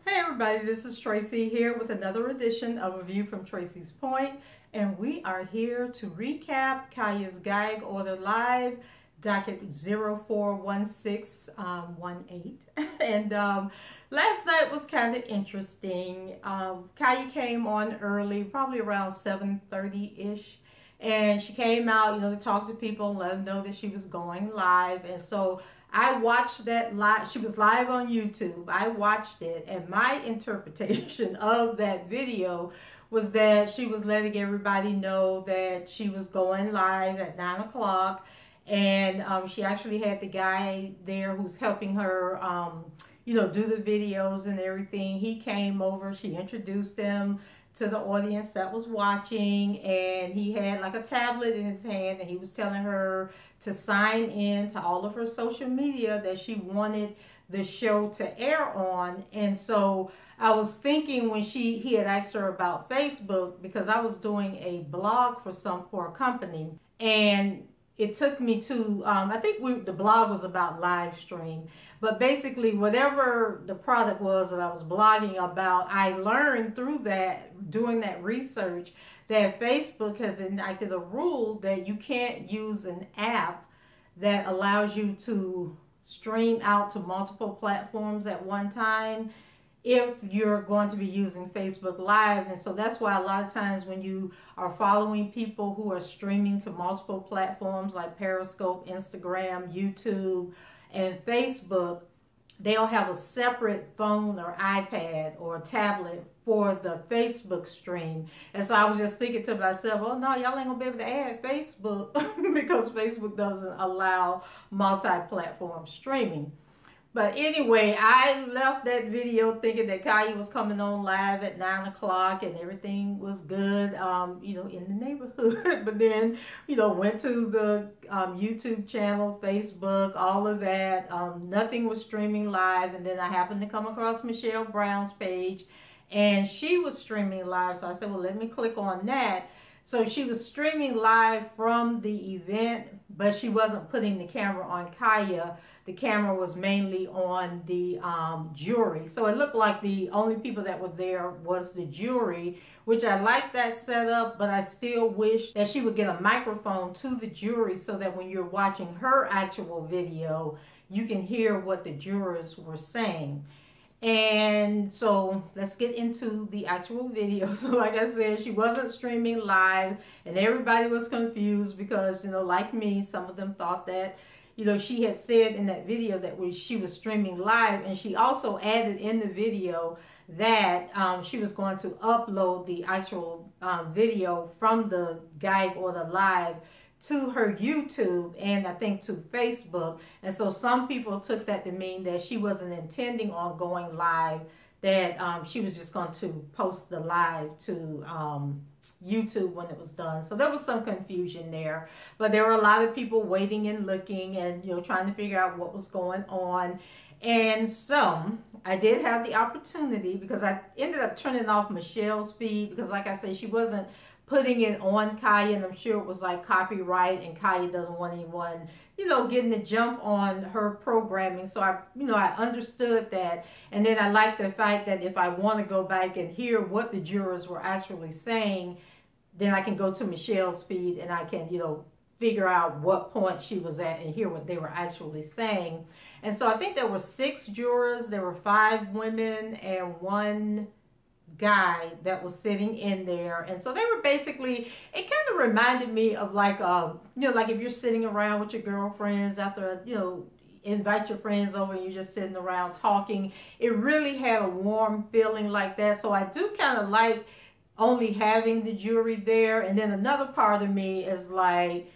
Hey everybody, this is Tracy here with another edition of A View from Tracy's Point, and we are here to recap Khia Gag Order Live, Docket 041618. And last night was kind of interesting. Khia came on early, probably around 7:30-ish. And she came out, to talk to people and let them know that she was going live. And so I watched that live. She was live on YouTube. I watched it. And my interpretation of that video was that she was letting everybody know that she was going live at 9 o'clock. And she actually had the guy there who's helping her, do the videos and everything. He came over. She introduced him to the audience that was watching, and he had like a tablet in his hand, and he was telling her to sign in to all of her social media that she wanted the show to air on. And so I was thinking when he had asked her about Facebook, because I was doing a blog for a company, and it took me to, I think the blog was about live stream, but basically whatever the product was that I was blogging about, I learned through that, doing that research, that Facebook has enacted a rule that you can't use an app that allows you to stream out to multiple platforms at one time if you're going to be using Facebook Live. And so that's why a lot of times when you are following people who are streaming to multiple platforms like Periscope, Instagram, YouTube, and Facebook, they'll have a separate phone or iPad or tablet for the Facebook stream. And so I was just thinking to myself, oh no, y'all ain't gonna be able to add Facebook because Facebook doesn't allow multi-platform streaming. But anyway, I left that video thinking that Khia was coming on live at 9 o'clock and everything was good, in the neighborhood. But then, went to the YouTube channel, Facebook, all of that. Nothing was streaming live. And then I happened to come across Michelle Brown's page, and she was streaming live. So I said, well, let me click on that. So she was streaming live from the event, but she wasn't putting the camera on Khia. The camera was mainly on the jury. So it looked like the only people that were there was the jury, which I like that setup, but I still wish that she would get a microphone to the jury so that when you're watching her actual video, you can hear what the jurors were saying. And so let's get into the actual video. So like I said, she wasn't streaming live, and everybody was confused because, like me, some of them thought that, she had said in that video that she was streaming live, and she also added in the video that she was going to upload the actual video from the Gag Order Live to her YouTube and I think to Facebook. And so some people took that to mean that she wasn't intending on going live, that she was just going to post the live to YouTube when it was done. So there was some confusion there, but there were a lot of people waiting and looking and trying to figure out what was going on. And so I did have the opportunity, because I ended up turning off Michelle's feed, because like I said, she wasn't putting it on Khia, and I'm sure it was like copyright, and Khia doesn't want anyone, getting the jump on her programming. So I understood that. And then I like the fact that if I want to go back and hear what the jurors were actually saying, then I can go to Michelle's feed and I can, figure out what point she was at and hear what they were actually saying. And so I think there were 6 jurors. There were 5 women and 1 guy that was sitting in there. And so they were basically, it kind of reminded me of like like if you're sitting around with your girlfriends after invite your friends over and you're just sitting around talking. It really had a warm feeling like that. So I do kind of like only having the jury there. And then another part of me is like,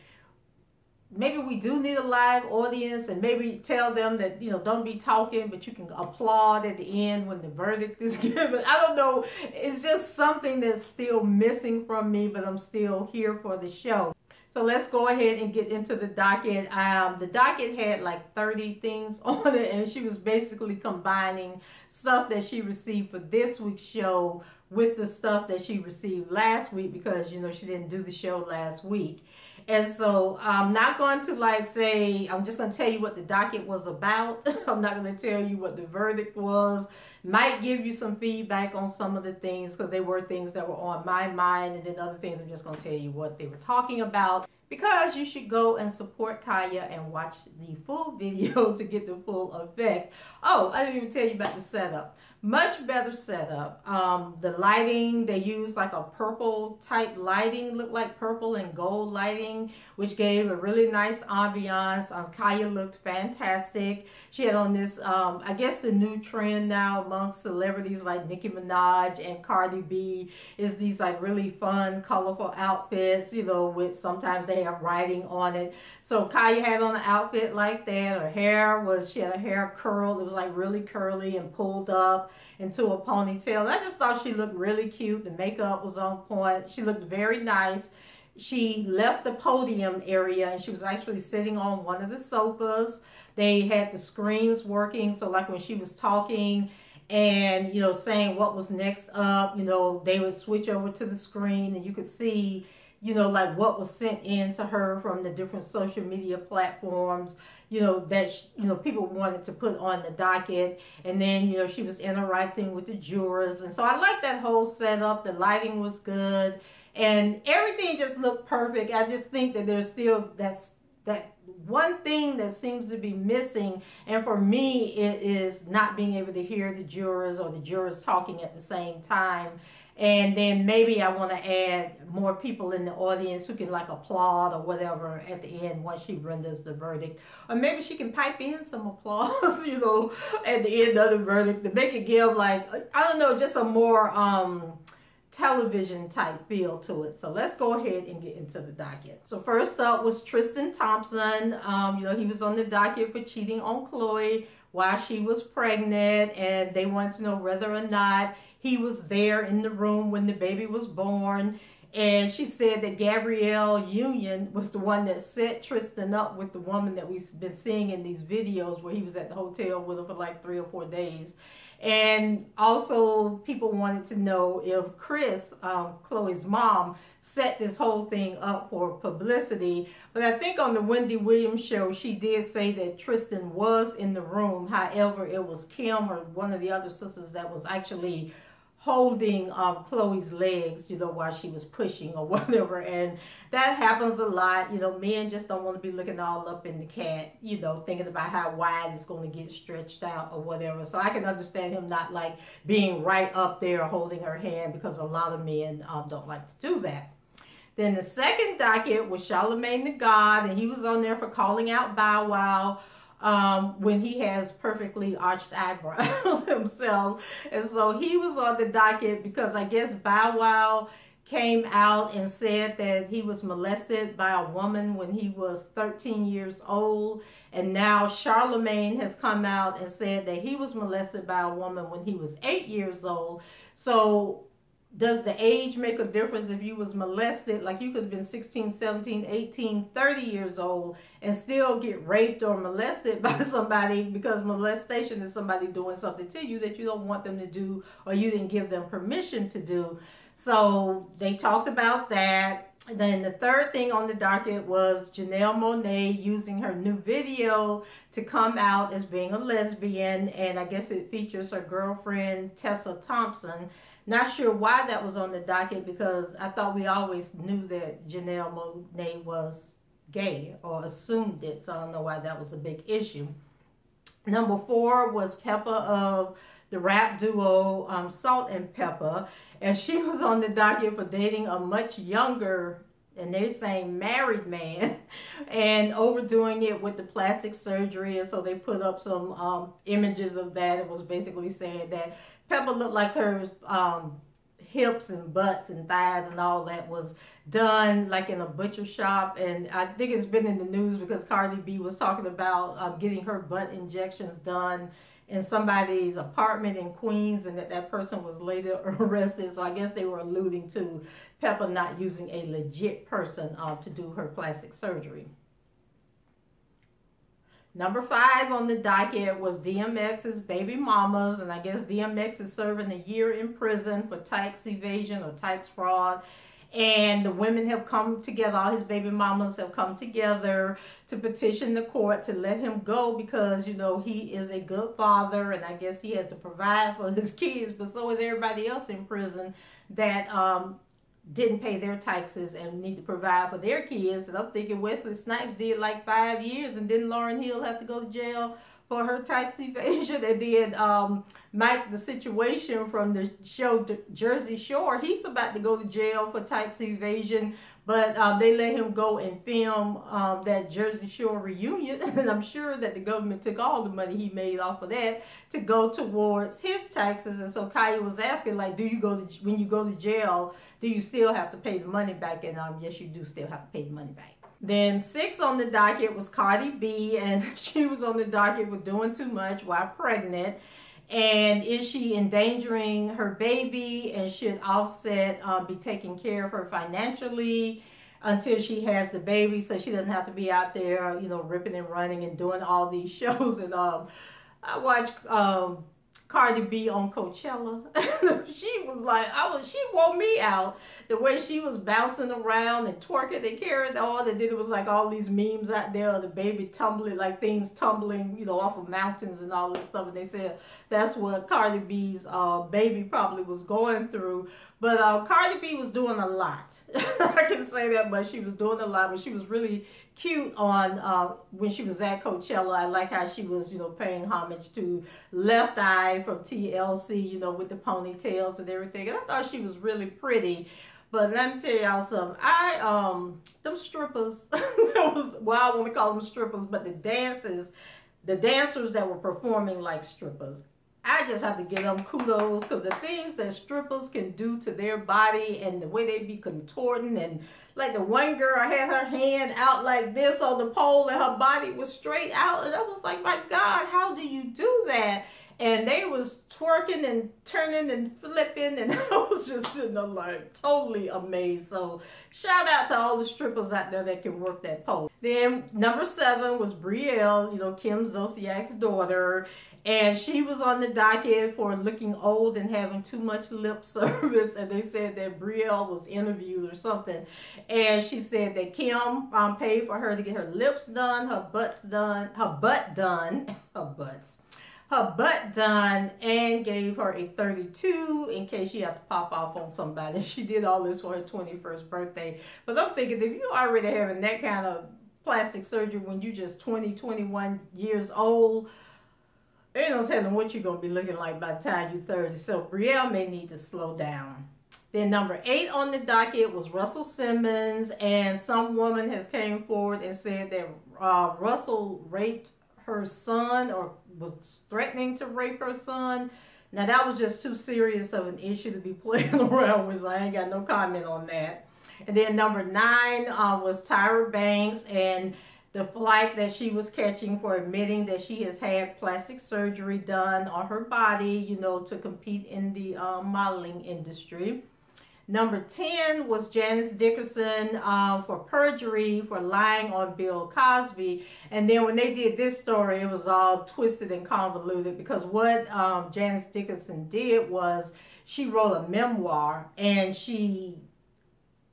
maybe we do need a live audience, and maybe tell them that, don't be talking, but you can applaud at the end when the verdict is given. I don't know. It's just something that's still missing from me, but I'm still here for the show. So let's go ahead and get into the docket. The docket had like 30 things on it, and she was basically combining stuff that she received for this week's show with the stuff that she received last week, because, she didn't do the show last week. And so I'm not going to like say, I'm just going to tell you what the docket was about. I'm not going to tell you what the verdict was. Might give you some feedback on some of the things because they were things that were on my mind, and then other things I'm just going to tell you what they were talking about, because you should go and support Khia and watch the full video to get the full effect. Oh, I didn't even tell you about the setup. Much better setup. The lighting, they used like a purple type lighting, looked like purple and gold lighting, which gave a really nice ambiance. Khia looked fantastic. She had on this, I guess the new trend now amongst celebrities like Nicki Minaj and Cardi B is these like really fun, colorful outfits, you know, with sometimes they have writing on it. So Khia had on an outfit like that. Her hair was, she had her hair curled. It was like really curly and pulled up into a ponytail. And I just thought she looked really cute. The makeup was on point. She looked very nice. She left the podium area and she was actually sitting on one of the sofas. They had the screens working, so like when she was talking and, you know, saying what was next up, you know, they would switch over to the screen and you could see, you know, like what was sent in to her from the different social media platforms, you know, that, you know, people wanted to put on the docket. And then, you know, she was interacting with the jurors. And so I like that whole setup. The lighting was good and everything just looked perfect. I just think that there's still that one thing that seems to be missing, and for me it is not being able to hear the jurors or the jurors talking at the same time. And then maybe I want to add more people in the audience who can like applaud or whatever at the end once she renders the verdict. Or maybe she can pipe in some applause, you know, at the end of the verdict to make it give like, I don't know, just a more television type feel to it. So let's go ahead and get into the docket. So first up was Tristan Thompson. You know, he was on the docket for cheating on Khloe while she was pregnant, and they wanted to know whether or not he was there in the room when the baby was born. And she said that Gabrielle Union was the one that set Tristan up with the woman that we've been seeing in these videos where he was at the hotel with her for like 3 or 4 days. And also people wanted to know if Kris, Khloe's mom, set this whole thing up for publicity. But I think on the Wendy Williams show, she did say that Tristan was in the room. However, it was Kim or one of the other sisters that was actually holding Khloe's legs, you know, while she was pushing or whatever. And that happens a lot. You know, men just don't want to be looking all up in the cat, you know, thinking about how wide it's going to get stretched out or whatever. So I can understand him not like being right up there holding her hand, because a lot of men don't like to do that. Then the second docket was Charlamagne the God, and he was on there for calling out Bow Wow when he has perfectly arched eyebrows himself. And so he was on the docket because I guess Bow Wow came out and said that he was molested by a woman when he was 13 years old. And now Charlamagne has come out and said that he was molested by a woman when he was 8 years old. So does the age make a difference if you was molested? Like you could have been 16, 17, 18, 30 years old and still get raped or molested by somebody, because molestation is somebody doing something to you that you don't want them to do or you didn't give them permission to do. So they talked about that. Then the third thing on the docket was Janelle Monae using her new video to come out as being a lesbian, and I guess it features her girlfriend Tristan Thompson. Not sure why that was on the docket, because I thought we always knew that Janelle Monae was gay, or assumed it, so I don't know why that was a big issue. Number 4 was Peppa of the rap duo Salt and Peppa, and she was on the docket for dating a much younger, and they're saying married man, and overdoing it with the plastic surgery. And so they put up some images of that. It was basically saying that Peppa looked like her hips and butts and thighs and all that was done like in a butcher shop. And I think it's been in the news because Cardi B was talking about getting her butt injections done in somebody's apartment in Queens, and that person was later arrested. So I guess they were alluding to Peppa not using a legit person to do her plastic surgery. Number 5 on the docket was DMX's baby mamas, and I guess DMX is serving a year in prison for tax evasion or tax fraud. And the women have come together, all his baby mamas have come together to petition the court to let him go because, you know, he is a good father and I guess he has to provide for his kids, but so is everybody else in prison that didn't pay their taxes and need to provide for their kids. And I'm thinking Wesley Snipes did like 5 years, and didn't Lauryn Hill have to go to jail for her tax evasion? And then Mike, the Situation from the show Jersey Shore, he's about to go to jail for tax evasion, but they let him go and film that Jersey Shore reunion, and I'm sure that the government took all the money he made off of that to go towards his taxes. And so Khia was asking, like, do you go to, when you go to jail, do you still have to pay the money back? And yes, you do still have to pay the money back. Then 6 on the docket was Cardi B, and she was on the docket for doing too much while pregnant. And is she endangering her baby, and should Offset be taking care of her financially until she has the baby so she doesn't have to be out there, you know, ripping and running and doing all these shows? And I watched Cardi B on Coachella. She was like, she wore me out. The way she was bouncing around and twerking and carrying on, and then it was like all these memes out there of the baby tumbling, like things tumbling, you know, off of mountains and all this stuff. And they said that's what Cardi B's baby probably was going through. But Cardi B was doing a lot. I can say that, but she was doing a lot. But she was really cute on when she was at Coachella. I like how she was, you know, paying homage to Left Eye from TLC, you know, with the ponytails and everything. And I thought she was really pretty. But let me tell y'all something. Them strippers, well, I want to call them strippers, but the dancers that were performing like strippers, I just have to give them kudos, because the things that strippers can do to their body and the way they be contorting, and like the one girl had her hand out like this on the pole and her body was straight out, and I was like, my God, how do you do that? And they was twerking and turning and flipping, and I was just sitting there like totally amazed. So shout out to all the strippers out there that can work that pole. Then number 7 was Brielle, you know, Kim Zolciak's daughter. And she was on the docket for looking old and having too much lip service. And they said that Brielle was interviewed or something. And she said that Kim paid for her to get her lips done, her butt done, and gave her a 32 in case she had to pop off on somebody. She did all this for her 21st birthday. But I'm thinking, if you already having that kind of plastic surgery when you just 20, 21 years old, ain't no telling what you're going to be looking like by the time you're 30. So Brielle may need to slow down. Then number 8 on the docket was Russell Simmons. And some woman has came forward and said that Russell raped her son, or was threatening to rape her son. Now that was just too serious of an issue to be playing around with, so I ain't got no comment on that. And then number 9 was Tyra Banks, and the flight that she was catching for admitting that she has had plastic surgery done on her body, you know, to compete in the modeling industry. Number 10 was Janice Dickerson for perjury for lying on Bill Cosby. And then when they did this story, it was all twisted and convoluted, because what Janice Dickerson did was she wrote a memoir, and she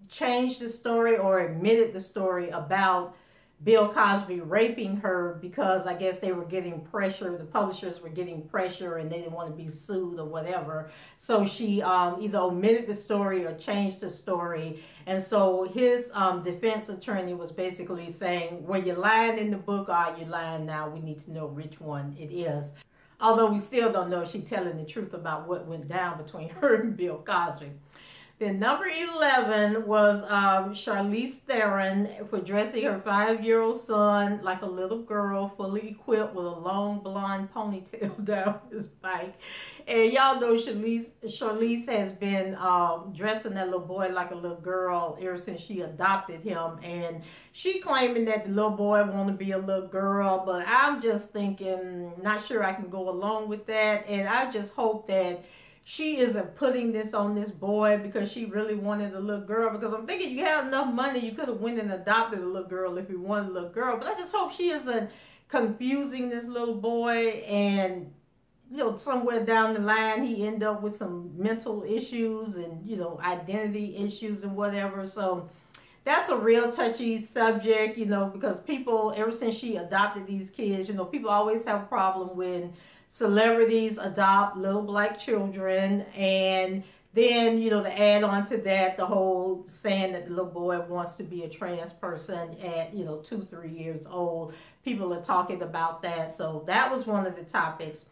changed the story or admitted the story about Bill Cosby raping her, because I guess they were getting pressure, the publishers were getting pressure, and they didn't want to be sued or whatever. So she either omitted the story or changed the story. And so his defense attorney was basically saying, were you lying in the book, or are you lying now? We need to know which one it is. Although we still don't know if she's telling the truth about what went down between her and Bill Cosby. Then number 11 was Charlize Theron for dressing her 5-year-old son like a little girl, fully equipped with a long blonde ponytail down his bike. And y'all know Charlize has been dressing that little boy like a little girl ever since she adopted him. And she claiming that the little boy want to be a little girl, but I'm just thinking, not sure I can go along with that. And I just hope that she isn't putting this on this boy because she really wanted a little girl. Because I'm thinking, you had enough money, you could have went and adopted a little girl if you wanted a little girl. But I just hope she isn't confusing this little boy and somewhere down the line, he ended up with some mental issues and, identity issues and whatever. So that's a real touchy subject, because people, ever since she adopted these kids, people always have a problem when celebrities adopt little black children. And then, to add on to that, the whole saying that the little boy wants to be a trans person at, 2-3 years old. People are talking about that. So that was one of the topics.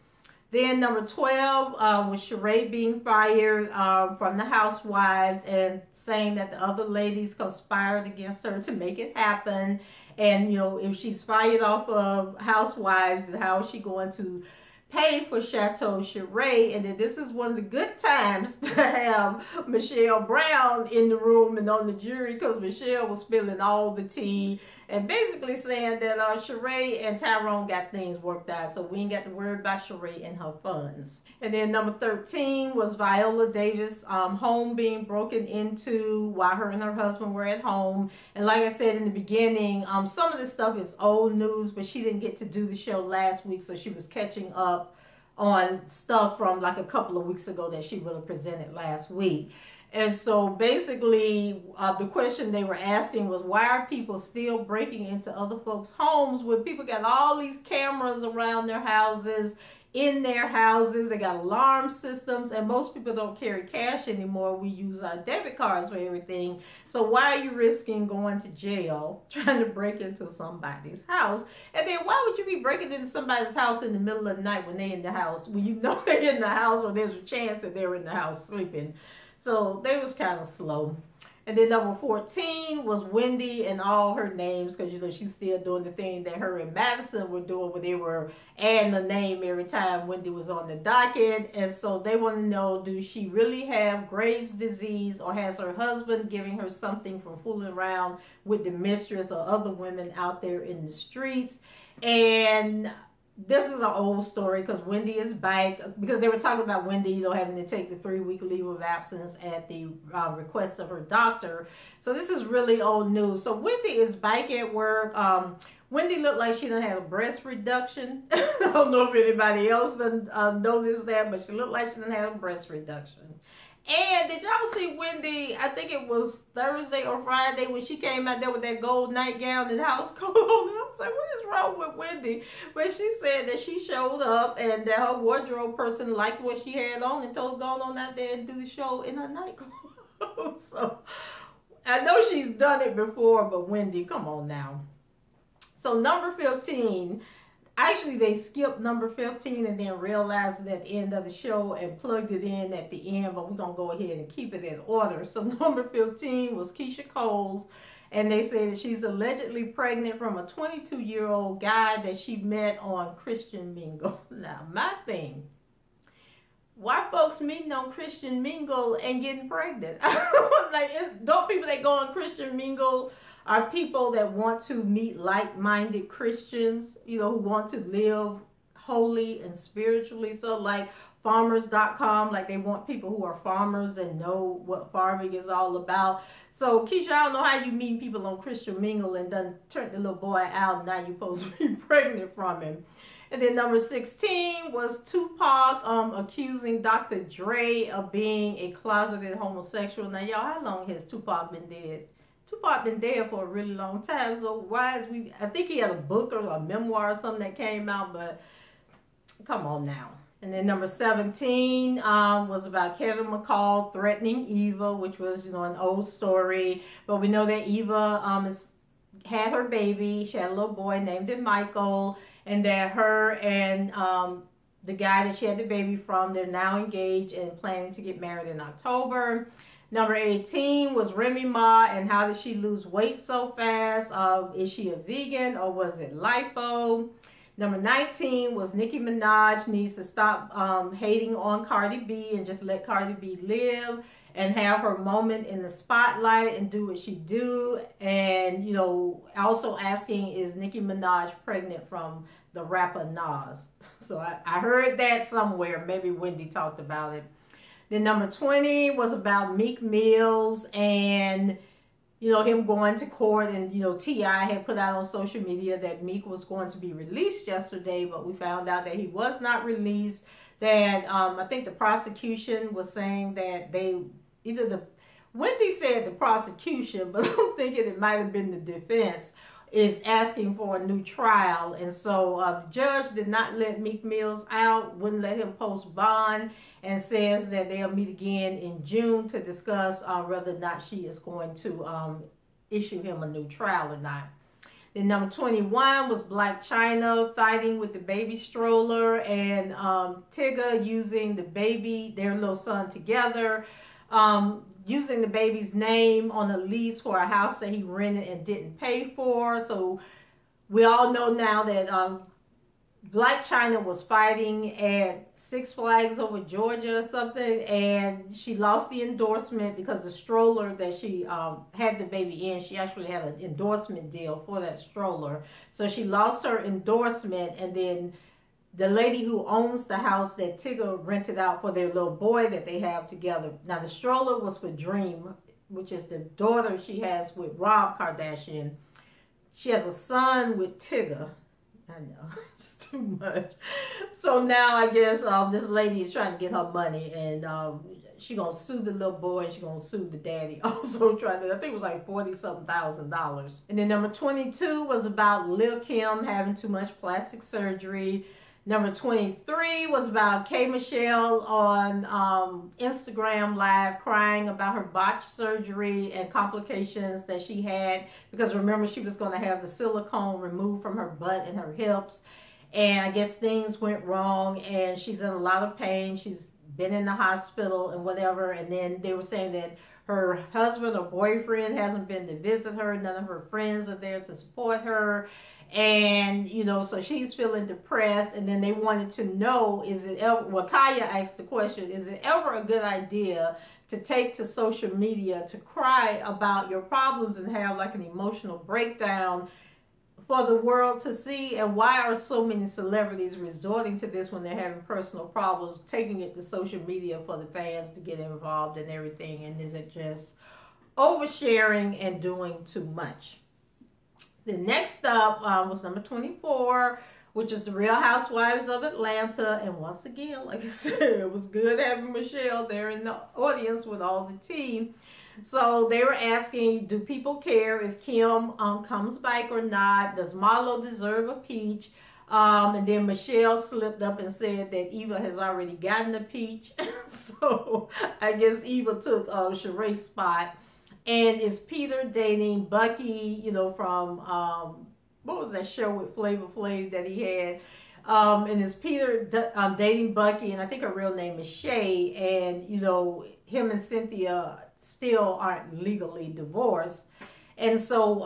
Then number 12 was Sheree being fired from the Housewives and saying that the other ladies conspired against her to make it happen. And, if she's fired off of Housewives, then how is she going to pay for Chateau Sheree? And then this is one of the good times to have Michelle Brown in the room and on the jury, because Michelle was spilling all the tea and basically saying that Sheree and Tyrone got things worked out, so we ain't got to worry about Sheree and her funds. And then number 13 was Viola Davis' home being broken into while her and her husband were at home. And like I said in the beginning, some of this stuff is old news, but she didn't get to do the show last week, so she was catching up on stuff from like a couple of weeks ago that she would have presented last week. And so basically the question they were asking was, why are people still breaking into other folks' homes when people got all these cameras around their houses, in their houses, they got alarm systems, and most people don't carry cash anymore. We use our debit cards for everything. So why are you risking going to jail trying to break into somebody's house? And then why would you be breaking into somebody's house in the middle of the night when they're in the house, when you know they're in the house, or there's a chance that they're in the house sleeping? So they was kind of slow. And then number 14 was Wendy and all her names, because, she's still doing the thing that her and Madison were doing, where they were adding a name every time Wendy was on the docket. And so they want to know, do she really have Graves' disease, or has her husband giving her something from fooling around with the mistress or other women out there in the streets? And this is an old story, because Wendy is back, because they were talking about Wendy, having to take the 3-week leave of absence at the request of her doctor. So this is really old news. So Wendy is back at work. Wendy looked like she done had a breast reduction. I don't know if anybody else done noticed that, but she looked like she done had a breast reduction. And did y'all see Wendy, I think it was Thursday or Friday, when she came out there with that gold nightgown and house coat on? I was like, what is wrong with Wendy? But she said that she showed up and that her wardrobe person liked what she had on and told her to go on out there and do the show in her nightclothes. So I know she's done it before, but Wendy, come on now. So number 15, actually, they skipped number 15 and then realized it at the end of the show and plugged it in at the end, but we're going to go ahead and keep it in order. So number 15 was Keyshia Cole's, and they say that she's allegedly pregnant from a 22-year-old guy that she met on Christian Mingle. Now, my thing, why folks meeting on Christian Mingle and getting pregnant? Like, don't people that go on Christian Mingle are people that want to meet like-minded Christians, who want to live holy and spiritually. So like farmers.com, like they want people who are farmers and know what farming is all about. So Keyshia, I don't know how you meet people on Christian Mingle and done turned the little boy out, and now you're supposed to be pregnant from him. And then number 16 was Tupac accusing Dr. Dre of being a closeted homosexual. Now, y'all, how long has Tupac been dead? Tupac been dead for a really long time, so why is I think he had a book or a memoir or something that came out, but come on now. And then number 17 was about Kevin McCall threatening Eva, which was, an old story, but we know that Eva had her baby. She had a little boy named him Michael, and that her and the guy that she had the baby from, they're now engaged and planning to get married in October. Number 18 was Remy Ma, and how did she lose weight so fast? Is she a vegan or was it lipo? Number 19 was Nicki Minaj needs to stop hating on Cardi B and just let Cardi B live and have her moment in the spotlight and do what she do. And, also asking, is Nicki Minaj pregnant from the rapper Nas? So I heard that somewhere. Maybe Wendy talked about it. Then number 20 was about Meek Mills and him going to court, and T.I. had put out on social media that Meek was going to be released yesterday, but we found out that he was not released. That I think the prosecution was saying that Wendy said the prosecution, but I'm thinking it might have been the defense, is asking for a new trial. And so the judge did not let Meek Mills out, wouldn't let him post bond, and says that they'll meet again in June to discuss whether or not she is going to issue him a new trial or not. Then number 21 was Blac Chyna fighting with the baby stroller, and Tyga using their little son together, using the baby's name on a lease for a house that he rented and didn't pay for. So we all know now that Blac Chyna was fighting at Six Flags over Georgia or something, and she lost the endorsement because the stroller that she had the baby in, she actually had an endorsement deal for that stroller. So she lost her endorsement, and then the lady who owns the house that Tyga rented out for their little boy that they have together. Now, the stroller was for Dream, which is the daughter she has with Rob Kardashian. She has a son with Tyga. I know, it's too much. So now I guess this lady is trying to get her money, and she gonna sue the little boy, and she gonna sue the daddy. Also trying to, I think it was like $40-something thousand. And then number 22 was about Lil' Kim having too much plastic surgery. Number 23 was about K. Michelle on Instagram Live crying about her botched surgery and complications that she had, because remember, she was going to have the silicone removed from her butt and her hips, and I guess things went wrong and she's in a lot of pain. She's been in the hospital and whatever, and then they were saying that her husband or boyfriend hasn't been to visit her. None of her friends are there to support her. And, so she's feeling depressed. And then they wanted to know, Khia asked the question, is it ever a good idea to take to social media to cry about your problems and have like an emotional breakdown for the world to see? And why are so many celebrities resorting to this when they're having personal problems, taking it to social media for the fans to get involved and everything? And is it just oversharing and doing too much? The next up was number 24, which is the Real Housewives of Atlanta. And once again, like I said, it was good having Michelle there in the audience with all the tea. So they were asking, do people care if Kim comes back or not? Does Marlo deserve a peach? And then Michelle slipped up and said that Eva has already gotten a peach. So I guess Eva took Sheree's spot. And is Peter dating Bucky, from, what was that show with Flavor Flav that he had? And is Peter dating Bucky, and I think her real name is Shay, and, him and Cynthia still aren't legally divorced. And so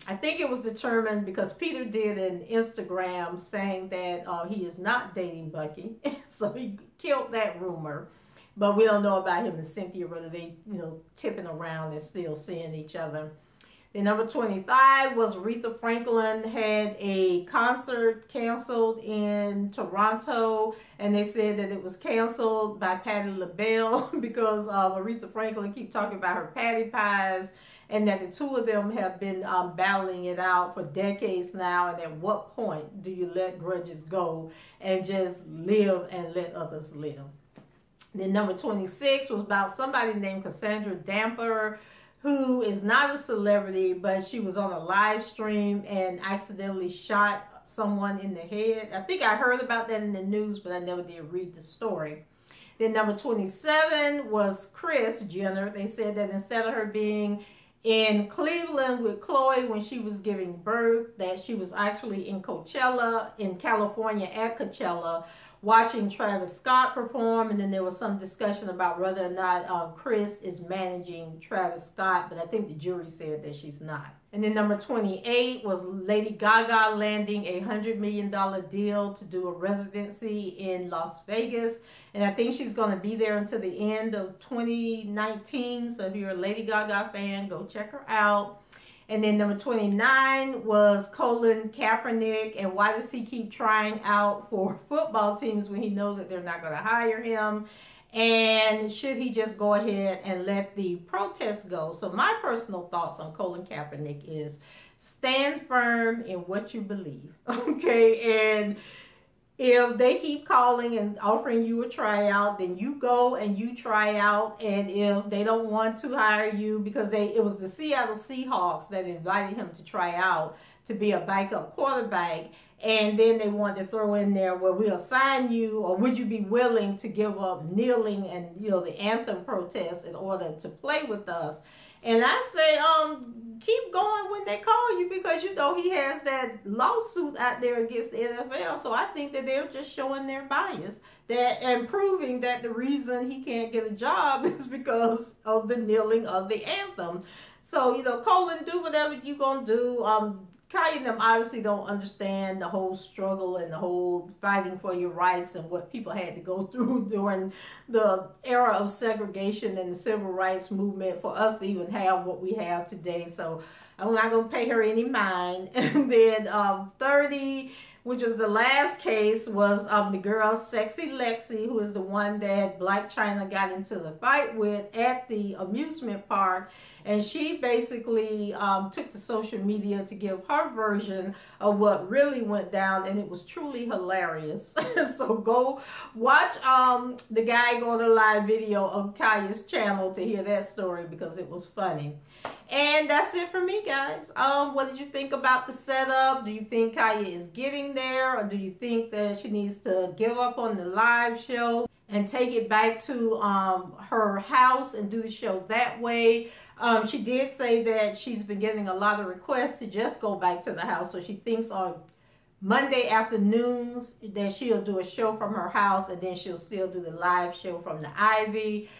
I think it was determined because Peter did an Instagram saying that he is not dating Bucky. So he killed that rumor. But we don't know about him and Cynthia, whether they, tipping around and still seeing each other. Then number 25 was Aretha Franklin had a concert canceled in Toronto, and they said that it was canceled by Patti LaBelle because Aretha Franklin keep talking about her patty pies, and that the two of them have been battling it out for decades now. And at what point do you let grudges go and just live and let others live? Then number 26 was about somebody named Cassandra Damper, who is not a celebrity, but she was on a live stream and accidentally shot someone in the head. I think I heard about that in the news, but I never did read the story. Then number 27 was Kris Jenner. They said that instead of her being in Cleveland with Chloe when she was giving birth, that she was actually in Coachella, in California at Coachella, watching Travis Scott perform. And then there was some discussion about whether or not Kris is managing Travis Scott, but I think the jury said that she's not. And then number 28 was Lady Gaga landing a $100 million deal to do a residency in Las Vegas. And I think she's going to be there until the end of 2019. So if you're a Lady Gaga fan, go check her out. And then number 29 was Colin Kaepernick, and why does he keep trying out for football teams when he knows that they're not going to hire him? And should he just go ahead and let the protest go? So my personal thoughts on Colin Kaepernick is stand firm in what you believe, okay? And if they keep calling and offering you a tryout, then you go and you try out. And if they don't want to hire you, because it was the Seattle Seahawks that invited him to try out to be a backup quarterback, and then they wanted to throw in there, well, we'll sign you, or would you be willing to give up kneeling and, you know, the anthem protest in order to play with us? And I say, keep going when they call you, because, you know, he has that lawsuit out there against the NFL. So I think that they're just showing their bias and proving that the reason he can't get a job is because of the kneeling of the anthem. So, you know, Colin, do whatever you're going to do. Keyshia and them obviously don't understand the whole struggle and the whole fighting for your rights and what people had to go through during the era of segregation and the civil rights movement for us to even have what we have today. So I'm not going to pay her any mind. And then 30, which was the last case, was the girl Sexy Lexi, who is the one that Black China got into the fight with at the amusement park. And she basically took to social media to give her version of what really went down, and it was truly hilarious. So go watch the guy go to live video of Keyshia's channel to hear that story, because it was funny. And that's it for me, guys. What did you think about the setup? Do you think Keyshia is getting there, or do you think that she needs to give up on the live show and take it back to her house and do the show that way? She did say that she's been getting a lot of requests to just go back to the house. So she thinks on Monday afternoons that she'll do a show from her house, and then she'll still do the live show from the Ivy.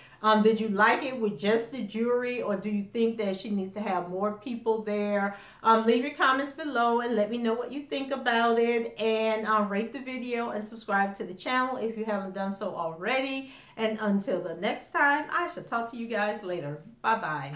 Did you like it with just the jury, or do you think that she needs to have more people there? Leave your comments below and let me know what you think about it. And rate the video and subscribe to the channel if you haven't done so already. And until the next time, I shall talk to you guys later. Bye-bye.